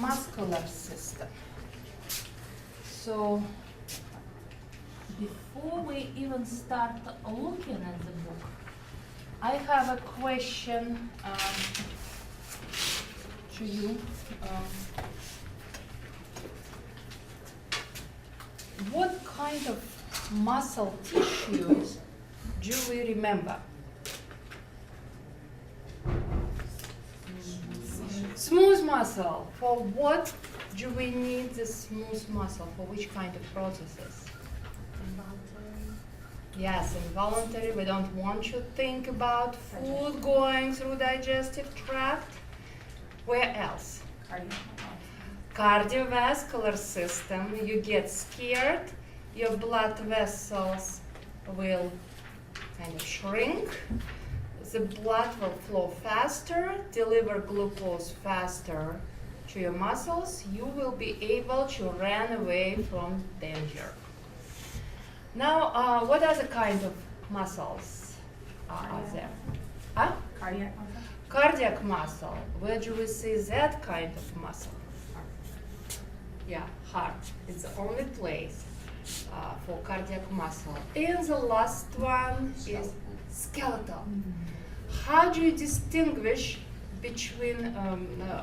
muscular system. So before we even start looking at the book, I have a question to you. What kind of muscle tissues do we remember? Smooth muscle. For what do we need the smooth muscle? For which kind of processes? Involuntary. Yes, involuntary. We don't want to think about food going through digestive tract. Where else? Cardiovascular system. You get scared, your blood vessels will kind of shrink. The blood will flow faster, deliver glucose faster to your muscles. You will be able to run away from danger. Now, what other kind of muscles are there? Huh? Cardiac muscle. Cardiac muscle. Where do we see that kind of muscle? Yeah, heart. It's the only place for cardiac muscle. And the last one is skeletal. How do you distinguish between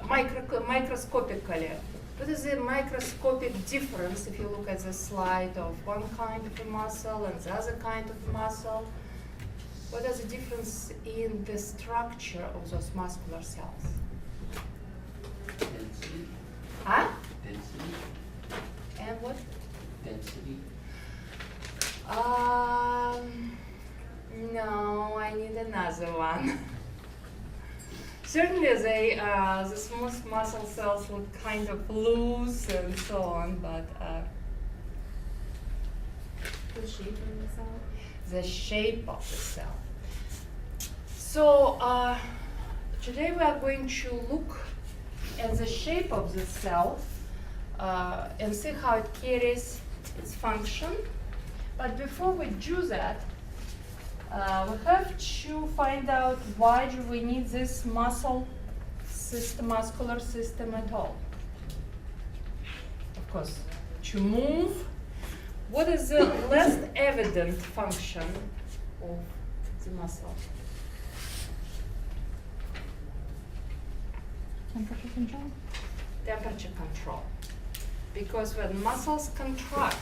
microscopically? What is the microscopic difference if you look at the slide of one kind of a muscle and the other kind of muscle? What is the difference in the structure of those muscular cells? Density. Huh? Density. And what? Density. No, I need another one. Certainly, the smooth muscle cells look kind of loose and so on, but The shape of the cell. the shape of the cell. So today we are going to look at the shape of the cell and see how it carries its function. But before we do that, we have to find out why do we need this muscle system, muscular system at all. Of course, to move. What is the less evident function of the muscle? Temperature control. Temperature control. Because when muscles contract,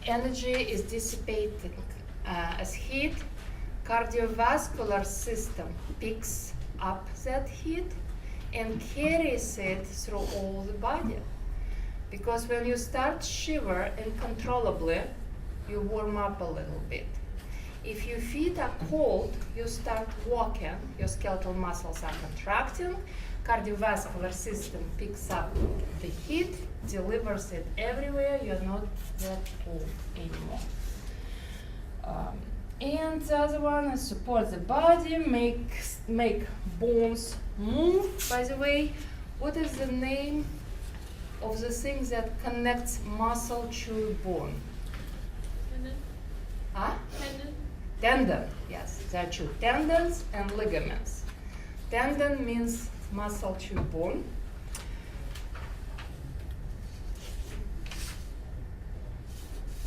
energy is dissipating as heat. Cardiovascular system picks up that heat and carries it through all the body. Because when you start shiver uncontrollably, you warm up a little bit. If your feet are cold, you start walking, your skeletal muscles are contracting, cardiovascular system picks up the heat, delivers it everywhere, you're not that cold anymore. And the other one is support the body, make bones move. By the way, what is the name of the thing that connects muscle to bone? Tendon. Huh? Tendon. Tendon, yes, there are two, tendons and ligaments. Tendon means muscle to bone.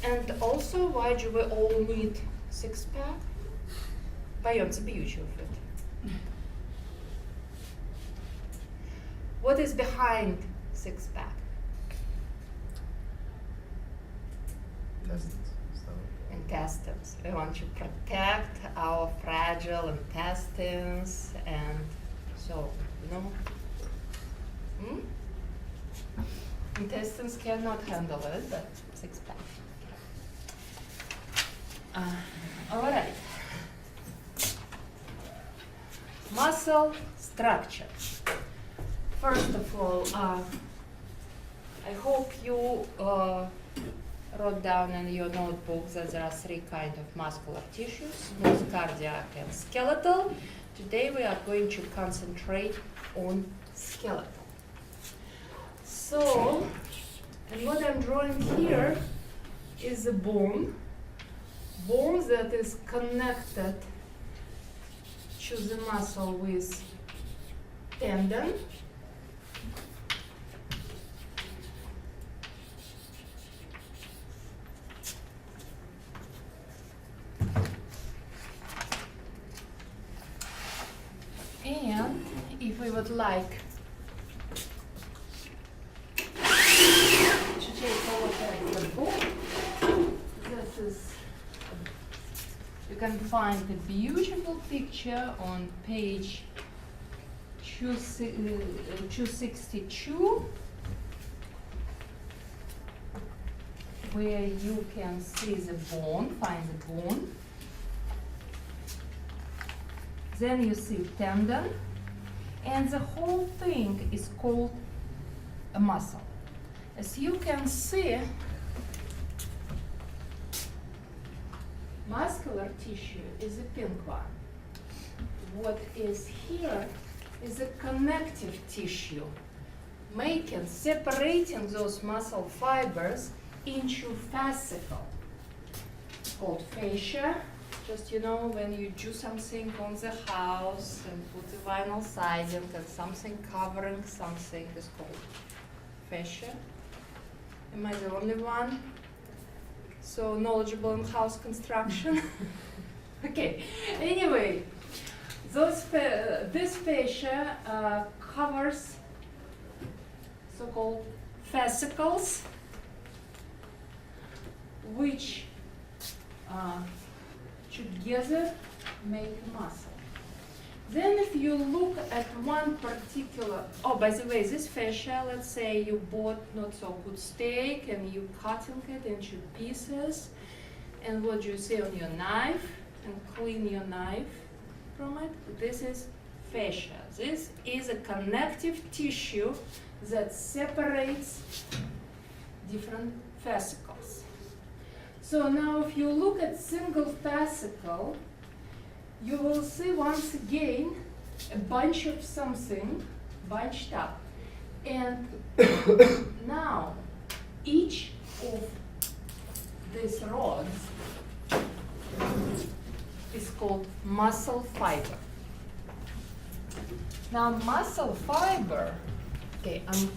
And also, why do we all need six-pack? Bojący beauty of it. What is behind six-pack? Intestines. We want to protect our fragile intestines and so, intestines cannot handle it, but six-pack. All right. Muscle structure. First of all, I hope you wrote down in your notebook that there are three kinds of muscular tissues: smooth, cardiac, and skeletal. Today we are going to concentrate on skeletal. So, and what I'm drawing here is a bone that is connected to the muscle with tendon. And if we would like to take a look at the book, this is, you can find a beautiful picture on page 262, where you can see the bone, find the bone. Then you see tendon, and the whole thing is called a muscle. As you can see, muscular tissue is a pink one. What is here is a connective tissue, separating those muscle fibers into fascicle, called fascia. Just, you know, when you do something on the house and put the vinyl siding and something covering something is called fascia. Am I the only one so knowledgeable in house construction? Okay, anyway, this fascia covers so-called fascicles, which together make a muscle. Then if you look at one particular, oh, by the way, this fascia, let's say you bought not so good steak and you cutting it into pieces, and what you see on your knife, and clean your knife from it, this is fascia. This is a connective tissue that separates different fascicles. So now if you look at single fascicle, you will see once again a bunch of something bunched up. And now each of these rods is called muscle fiber. Now muscle fiber, okay, I'm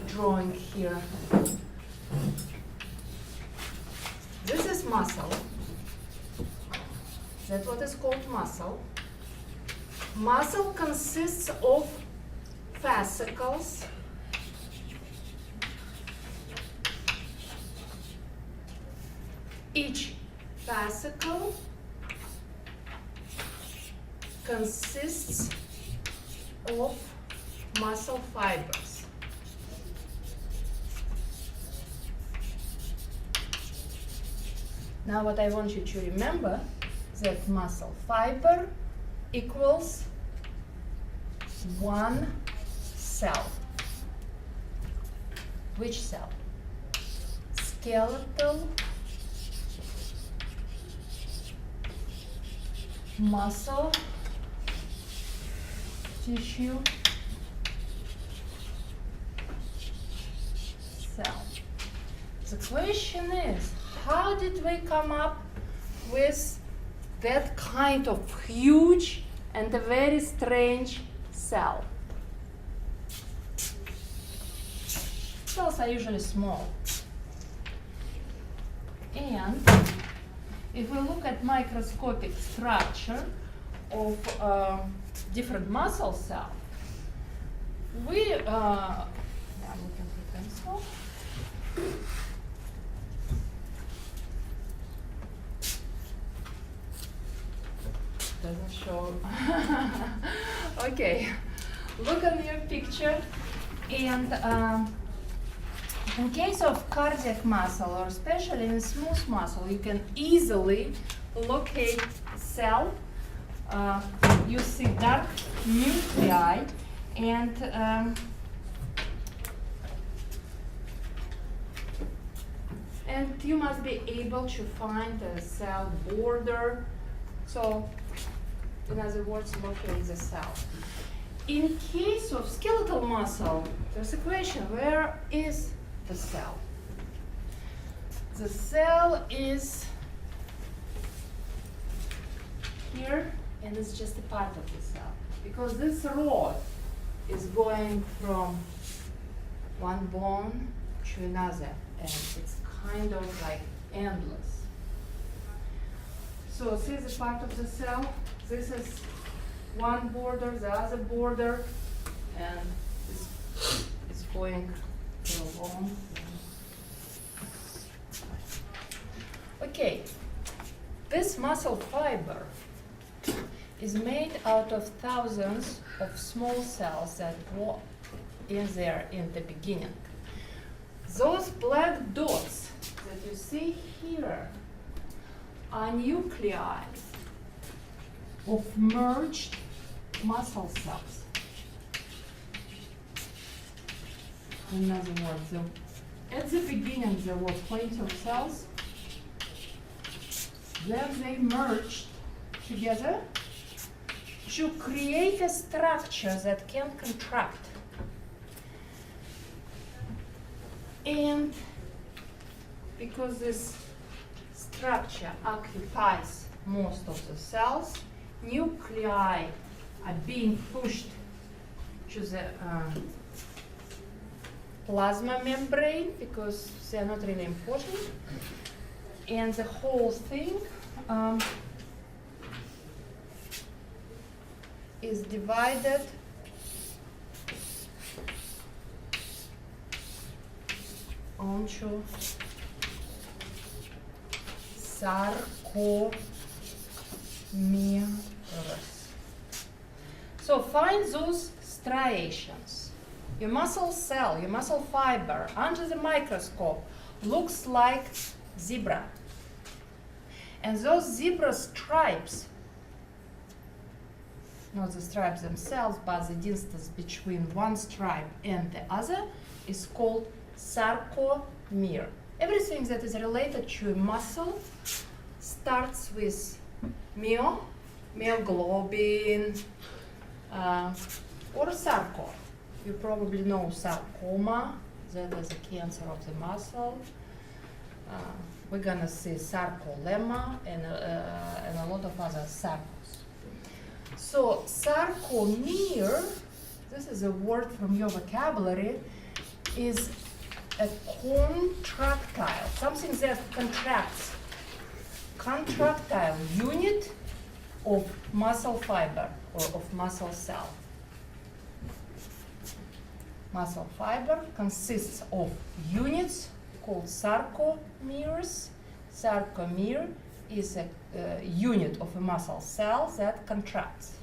drawing here. This is muscle. That's what is called muscle. Muscle consists of fascicles. Each fascicle consists of muscle fibers. Now what I want you to remember is that muscle fiber equals one cell. Which cell? Skeletal muscle tissue cell. The question is, how did we come up with that kind of huge and a very strange cell? Cells are usually small. And if we look at microscopic structure of different muscle cells, I'm looking for pencil. Doesn't show. Okay, look at your picture, and in case of cardiac muscle, or especially in smooth muscle, you can easily locate cell. You see dark nuclei, and you must be able to find a cell border. So, in other words, locate the cell. In case of skeletal muscle, there's a question: where is the cell? The cell is here, and it's just a part of the cell, because this rod is going from one bone to another, and it's kind of like endless. So see the part of the cell? This is one border, the other border, and it's going along. Okay, this muscle fiber is made out of thousands of small cells that were in there in the beginning. Those black dots that you see here are nuclei of merged muscle cells. In other words, at the beginning there were plenty of cells, then they merged together to create a structure that can contract. And because this structure occupies most of the cells, nuclei are being pushed to the plasma membrane because they're not really important. And the whole thing is divided onto sarcomeres. So find those striations. Your muscle cell, your muscle fiber, under the microscope looks like zebra. And those zebra stripes, not the stripes themselves, but the distance between one stripe and the other is called sarcomere. Everything that is related to a muscle starts with myoglobin, or sarco. You probably know sarcoma, that is a cancer of the muscle. We're gonna see sarcolemma and a lot of other sarcos. So sarcomere, this is a word from your vocabulary, is a contractile, something that contracts, contractile unit of muscle fiber or of muscle cell. Muscle fiber consists of units called sarcomeres. Sarcomere is a unit of a muscle cell that contracts.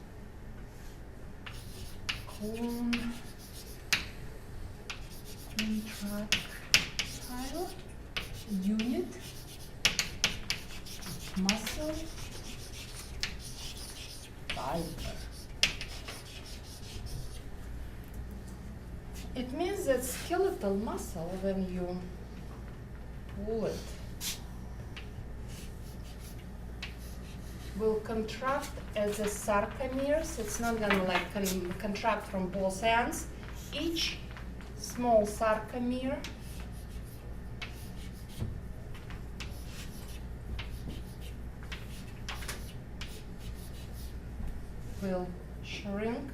Contractile unit of muscle fiber. It means that skeletal muscle, when you pull it, will contract as a sarcomeres. It's not gonna like contract from both ends. Each small sarcomere will shrink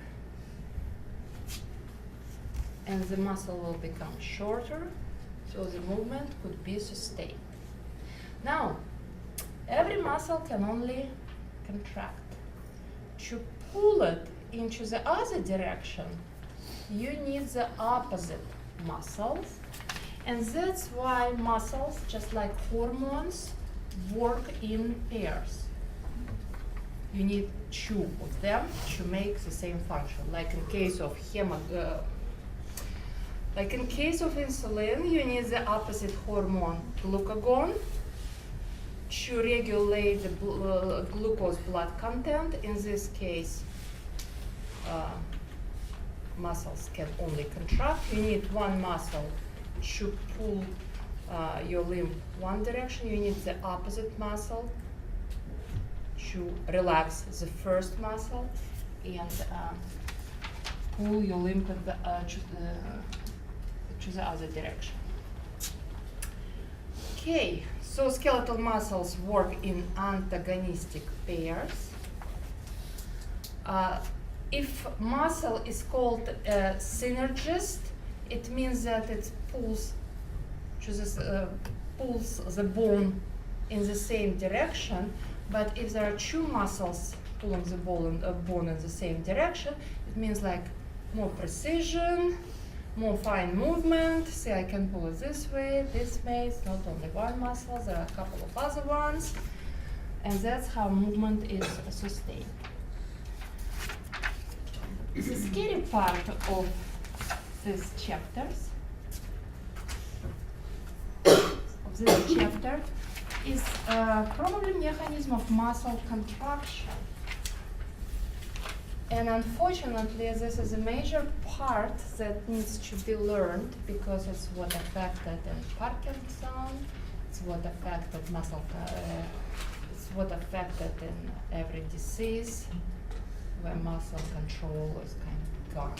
and the muscle will become shorter, so the movement could be sustained. Now, every muscle can only contract. To pull it into the other direction, you need the opposite muscles, and that's why muscles, just like hormones, work in pairs. You need two of them to make the same function. Like in case of insulin, you need the opposite hormone, glucagon, to regulate the glucose blood content. In this case, muscles can only contract. You need one muscle to pull your limb one direction. You need the opposite muscle to relax the first muscle and pull your limb to the other direction. Okay, so skeletal muscles work in antagonistic pairs. if muscle is called a synergist, it means that it pulls the bone in the same direction. But if there are two muscles pulling the bone in the same direction, it means like more precision, more fine movement. See, I can pull it this way, this way. It's not only one muscle, there are a couple of other ones. And that's how movement is sustained. The scary part of these chapters, is probably mechanism of muscle contraction. And unfortunately, this is a major part that needs to be learned because it's what affected in Parkinson, it's what affected it's what affected in every disease where muscle control is kind of gone.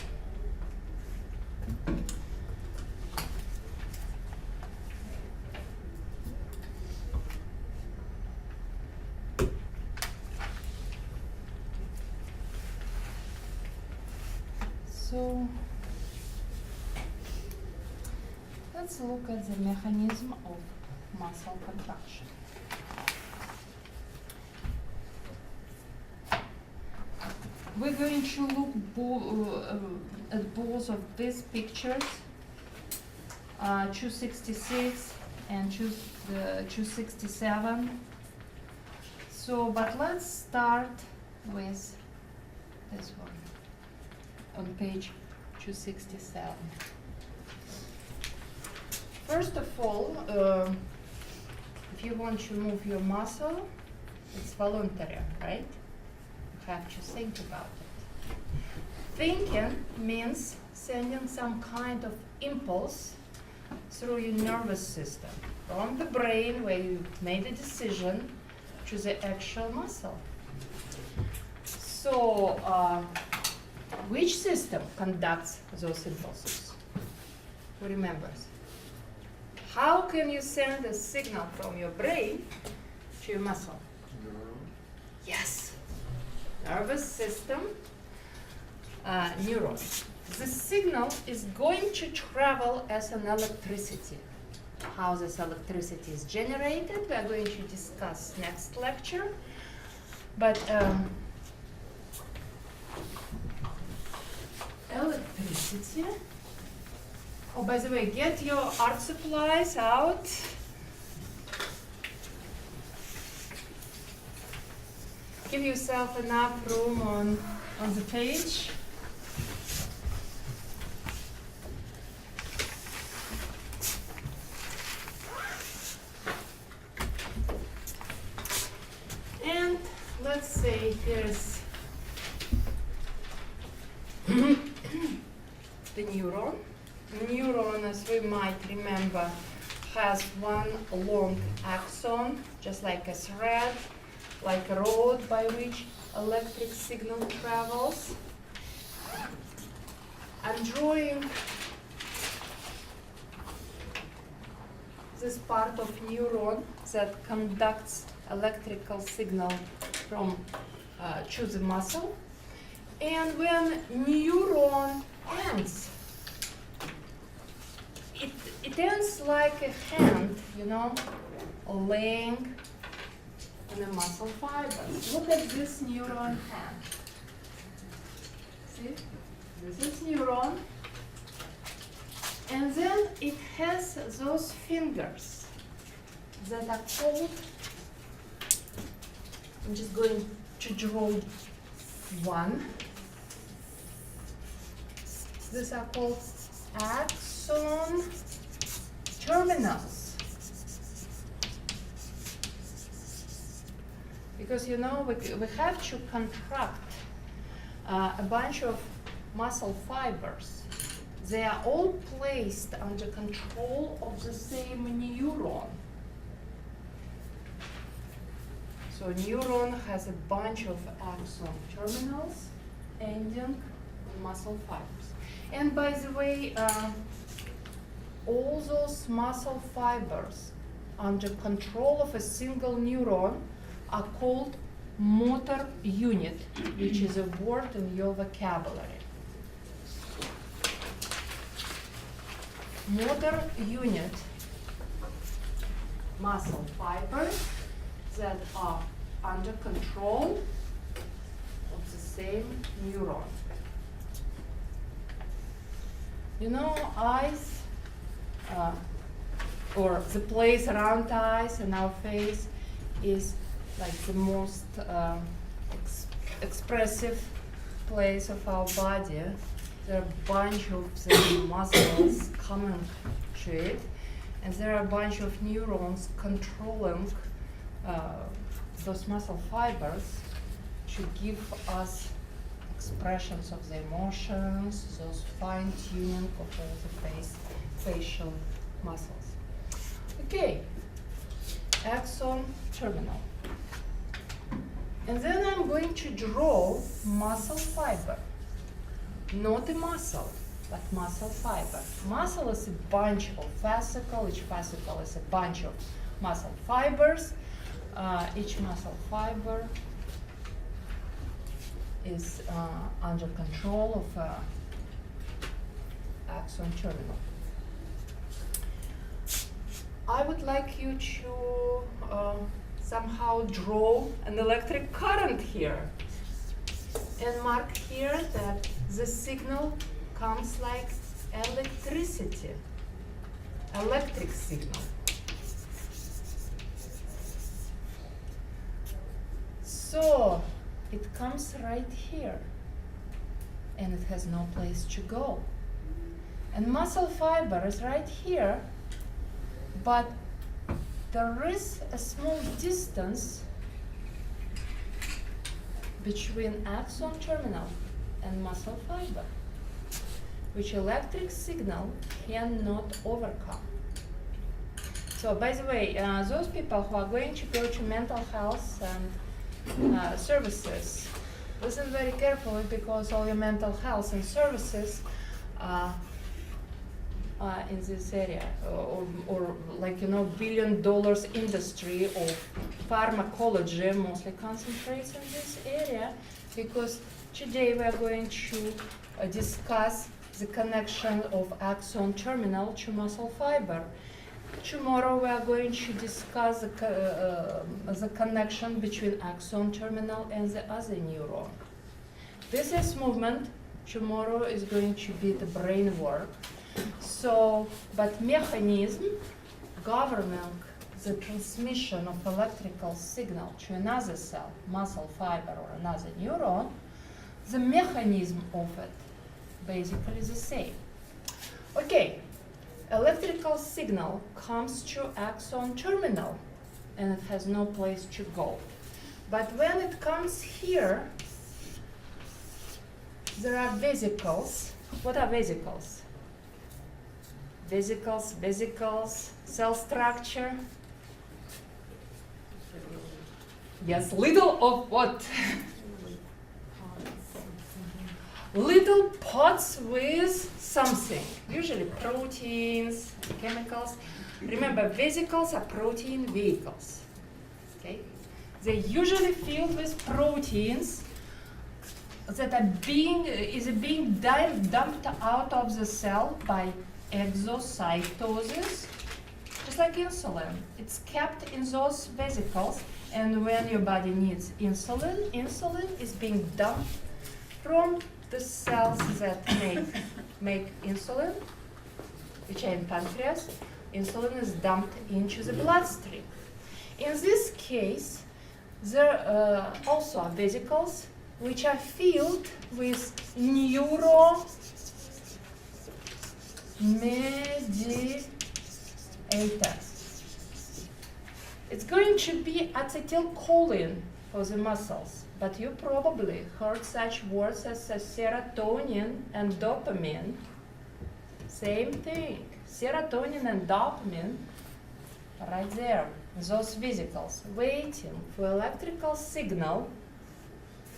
So let's look at the mechanism of muscle contraction. We're going to look at both of these pictures, 266 and 267. So, but let's start with this one on page 267. First of all, if you want to move your muscle, it's voluntary, right? You have to think about it. Thinking means sending some kind of impulse through your nervous system, from the brain where you made a decision to the actual muscle. So, which system conducts those impulses? Who remembers? How can you send a signal from your brain to your muscle? Yes. Nervous system, neuron. The signal is going to travel as an electricity. How this electricity is generated, we are going to discuss next lecture. But electricity. Oh, by the way, get your art supplies out. Give yourself enough room on the page. And let's say here's the neuron. Neuron, as we might remember, has one long axon, just like a thread, like a road by which electric signal travels. I'm drawing this part of neuron that conducts electrical signal from to the muscle. And when neuron ends, it ends like a hand, you know, laying on a muscle fiber. Look at this neuron hand. See? This is neuron. And then it has those fingers that are called, I'm just going to draw one. These are called axon terminals. Because you know we have to contract a bunch of muscle fibers. They are all placed under control of the same neuron. So neuron has a bunch of axon terminals ending on muscle fibers. And by the way, all those muscle fibers under control of a single neuron are called motor unit, which is a word in your vocabulary. Motor unit, muscle fibers that are under control of the same neuron. You know, eyes, or the place around eyes and our face is like the most expressive place of our body. There are a bunch of the muscles coming to it, and there are a bunch of neurons controlling those muscle fibers to give us expressions of the emotions, those fine-tuning of all the facial muscles. Okay, axon terminal. And then I'm going to draw muscle fiber. Not a muscle, but muscle fiber. Muscle is a bunch of fascicle. Each fascicle is a bunch of muscle fibers. Each muscle fiber is under control of axon terminal. I would like you to somehow draw an electric current here. And mark here that the signal comes like electricity, electric signal. So it comes right here, and it has no place to go. And muscle fiber is right here, but there is a small distance between axon terminal and muscle fiber, which electric signal cannot overcome. So, by the way, those people who are going to go to mental health and services, listen very carefully, because all your mental health and services in this area, or like, you know, $1 billion industry of pharmacology mostly concentrates in this area, because today we are going to discuss the connection of axon terminal to muscle fiber. Tomorrow we are going to discuss the connection between axon terminal and the other neuron. This is movement. Tomorrow is going to be the brain work. So, but mechanism governing the transmission of electrical signal to another cell, muscle fiber or another neuron, the mechanism of it basically is the same. Okay, electrical signal comes to axon terminal and it has no place to go. But when it comes here, there are vesicles. What are vesicles? Vesicles, cell structure. Yes, little of what? Little pots with something, usually proteins, chemicals. Remember, vesicles are protein vehicles. Okay? They're usually filled with proteins that are being dumped out of the cell by exocytosis, just like insulin. It's kept in those vesicles, and when your body needs insulin, insulin is being dumped from the cells that make insulin, which are in pancreas. Insulin is dumped into the bloodstream. In this case, there also are vesicles which are filled with neuromediators. It's going to be acetylcholine for the muscles, but you probably heard such words as serotonin and dopamine. Same thing. Serotonin and dopamine right there, those vesicles, waiting for electrical signal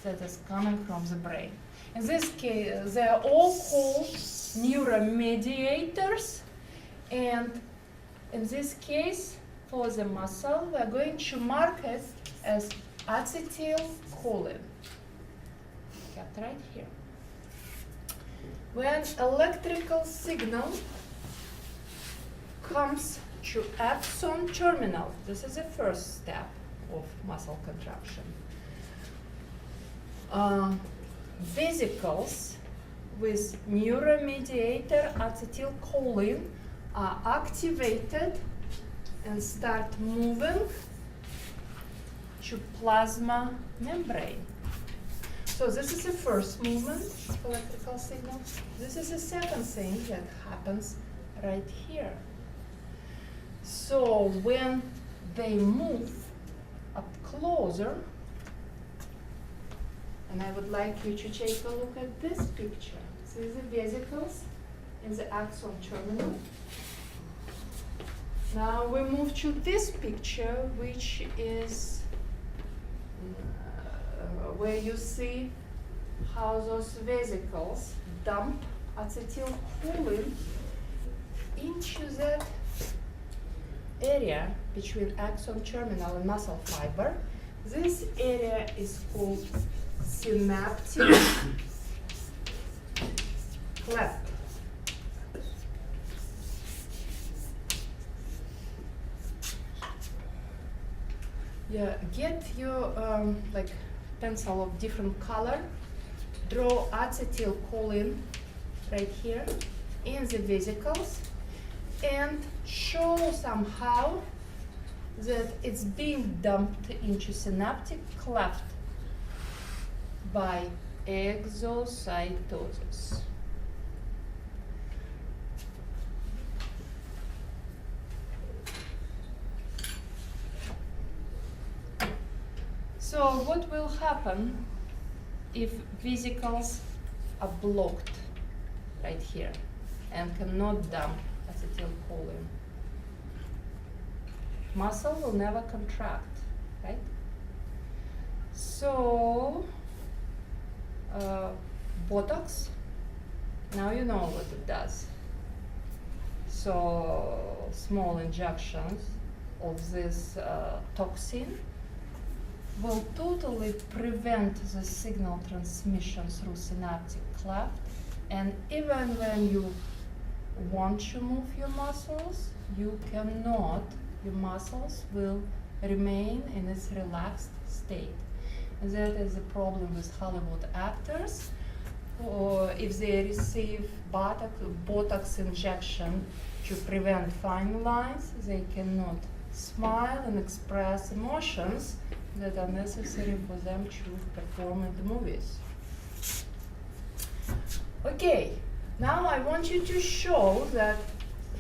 that is coming from the brain. In this case, they are all called neuromediators, and in this case, for the muscle, we are going to mark it as acetylcholine, kept right here. When electrical signal comes to axon terminal, this is the first step of muscle contraction. Vesicles with neuromediator acetylcholine are activated and start moving to plasma membrane. So this is the first movement of electrical signal. This is the second thing that happens right here. So when they move up closer, and I would like you to take a look at this picture. See the vesicles in the axon terminal. Now we move to this picture, which is where you see how those vesicles dump acetylcholine into that area between axon terminal and muscle fiber. This area is called synaptic cleft. Yeah, get your like pencil of different color. Draw acetylcholine right here in the vesicles and show somehow that it's being dumped into synaptic cleft by exocytosis. So what will happen if vesicles are blocked right here and cannot dump acetylcholine? Muscle will never contract, right? So Botox, now you know what it does. So small injections of this toxin will totally prevent the signal transmission through synaptic cleft, and even when you want to move your muscles, you cannot. Your muscles will remain in its relaxed state. And that is the problem with Hollywood actors, or if they receive Botox injection to prevent fine lines, they cannot smile and express emotions that are necessary for them to perform in the movies. Okay, now I want you to show that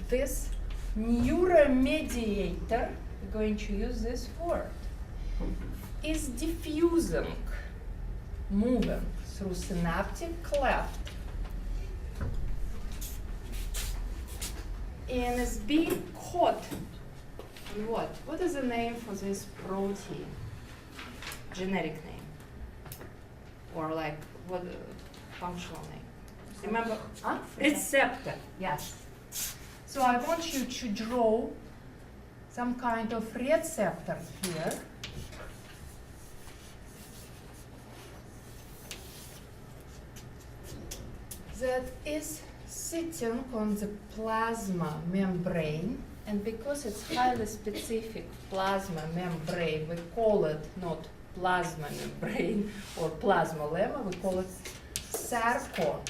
this neuromediator, we're going to use this word, is diffusing, moving through synaptic cleft, and is being caught in what? What is the name for this protein? Generic name, or like what functional name? Remember? Huh? Receptor. Yes. So I want you to draw some kind of receptor here. That is sitting on the plasma membrane, and because it's highly specific plasma membrane, we call it not plasma membrane or plasmalemma, we call it sarcolemma.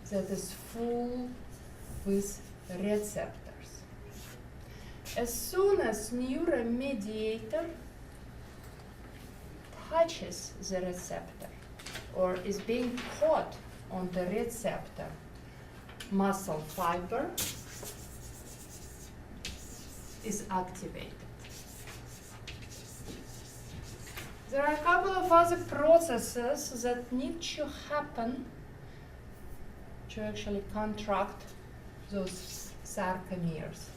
That is full with receptors. As soon as neuromediator touches the receptor or is being caught on the receptor, muscle fiber is activated. There are a couple of other processes that need to happen to actually contract those sarcomeres.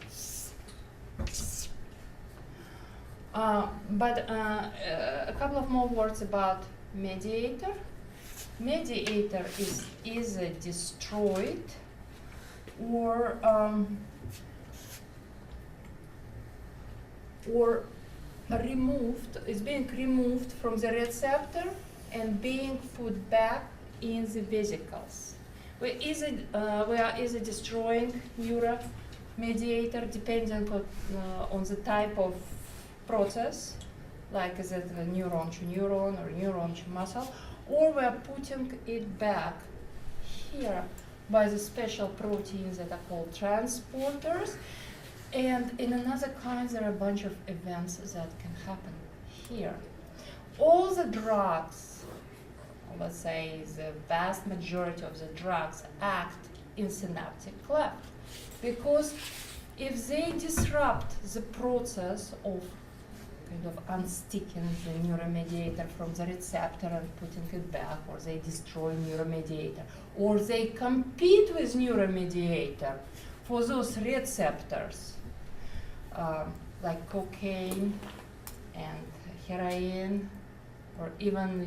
But a couple of more words about mediator. Mediator is either destroyed or is being removed from the receptor and being put back in the vesicles. We are either destroying neuromediator depending on the type of process, like is it a neuron to neuron or neuron to muscle, or we are putting it back here by the special proteins that are called transporters. And in another kind, there are a bunch of events that can happen here. All the drugs, let's say the vast majority of the drugs, act in synaptic cleft, because if they disrupt the process of kind of unsticking the neuromediator from the receptor and putting it back, or they destroy neuromediator, or they compete with neuromediator for those receptors, like cocaine and heroin, or even,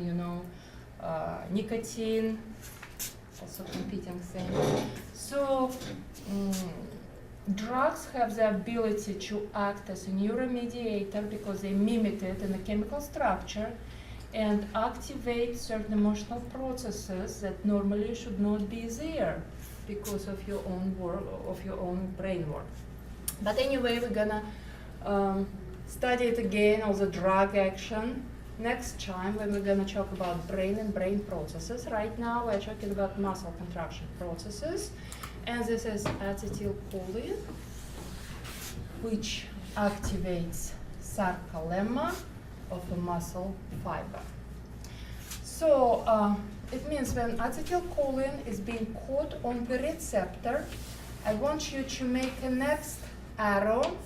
nicotine, also competing thing. So drugs have the ability to act as a neuromediator because they mimic it in a chemical structure and activate certain emotional processes that normally should not be there because of your own work, of your own brain work. But anyway, we're gonna study it again, all the drug action, next time when we're gonna talk about brain and brain processes. Right now we're talking about muscle contraction processes. And this is acetylcholine, which activates sarcolemma of a muscle fiber. So it means when acetylcholine is being caught on the receptor, I want you to make a next arrow,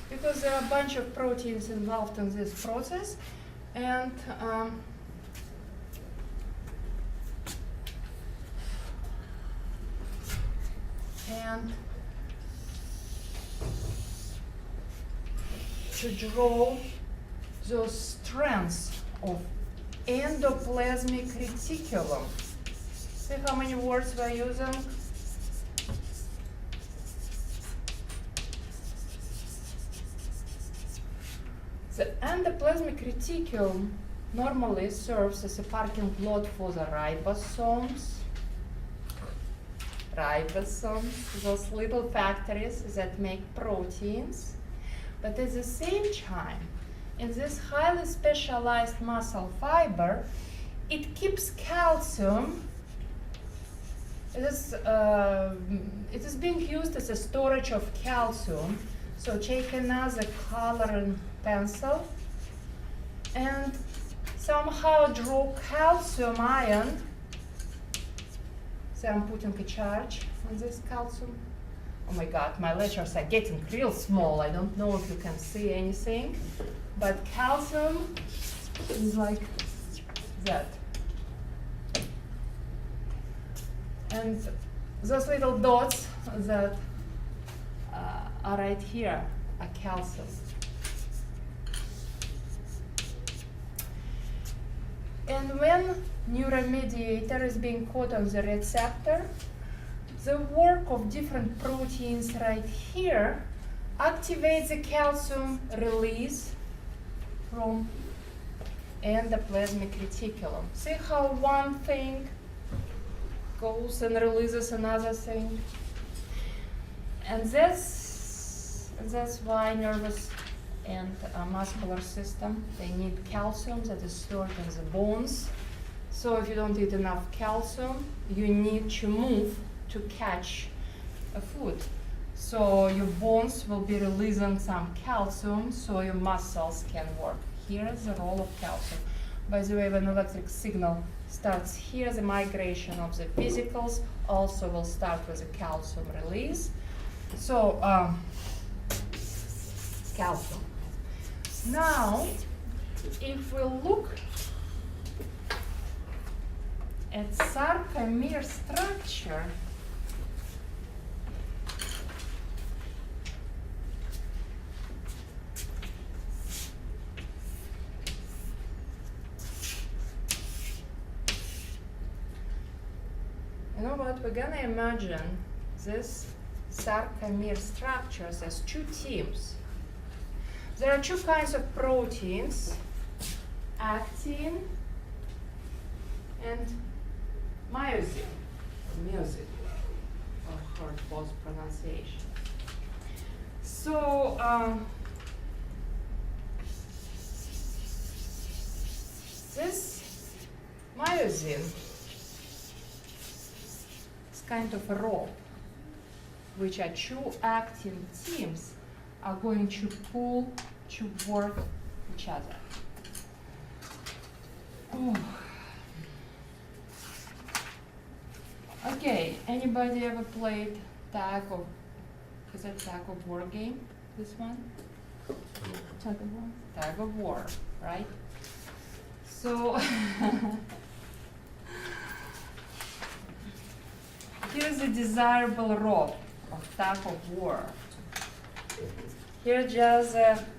because there are a bunch of proteins involved in this process, and to draw those strands of endoplasmic reticulum. See how many words we're using? The endoplasmic reticulum normally serves as a parking lot for the ribosomes, those little factories that make proteins. But at the same time, in this highly specialized muscle fiber, it keeps calcium. It is being used as a storage of calcium. So take another coloring pencil and somehow draw calcium ion. So I'm putting a charge on this calcium. Oh my God, my letters are getting real small. I don't know if you can see anything, but calcium is like that. And those little dots that are right here are calcium. And when neuromediator is being caught on the receptor, the work of different proteins right here activates the calcium release from endoplasmic reticulum. See how one thing goes and releases another thing? And that's why nervous and muscular system, they need calcium that is stored in the bones. So if you don't eat enough calcium, you need to move to catch a food. So your bones will be releasing some calcium so your muscles can work. Here is the role of calcium. By the way, when electric signal starts here, the migration of the vesicles also will start with a calcium release. So calcium. Now, if we look at sarcomere structure, You know what? We're gonna imagine this sarcomere structures as two teams. There are two kinds of proteins, actin and myosin, myosin, or hard false pronunciation. So, this myosin is kind of a rope, which are two actin teams are going to pull toward each other. Ooh. Okay, anybody ever played tag or is it tag of war game? This one? Tug of war. Tag of war, right? So here's a desirable rope of tug of war. Here just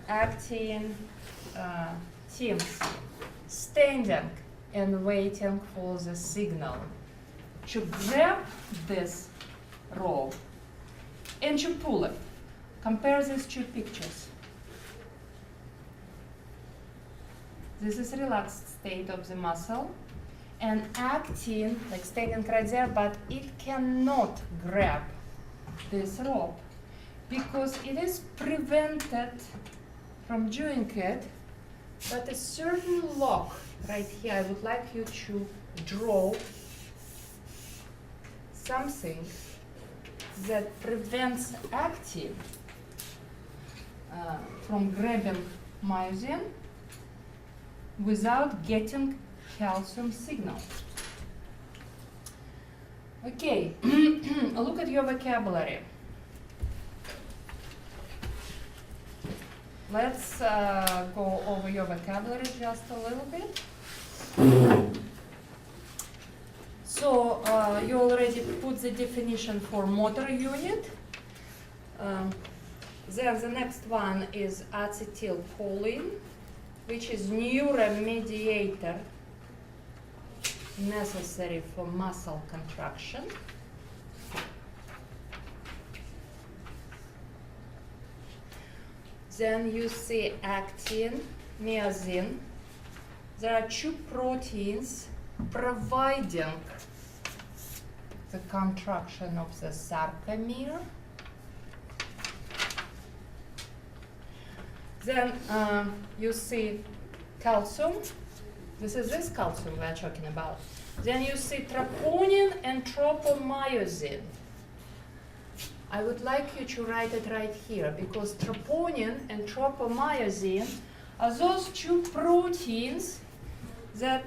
actin teams standing and waiting for the signal to grab this rope and to pull it. Compare these two pictures. This is relaxed state of the muscle, and actin, like standing right there, but it cannot grab this rope because it is prevented from doing it, but a certain lock right here. I would like you to draw something that prevents actin from grabbing myosin without getting calcium signal. Okay, look at your vocabulary. Let's go over your vocabulary just a little bit. So you already put the definition for motor unit. Then the next one is acetylcholine, which is neuromediator necessary for muscle contraction. Then you see actin, myosin. There are two proteins providing the contraction of the sarcomere. Then you see calcium. This is this calcium we're talking about. Then you see troponin and tropomyosin. I would like you to write it right here because troponin and tropomyosin are those two proteins that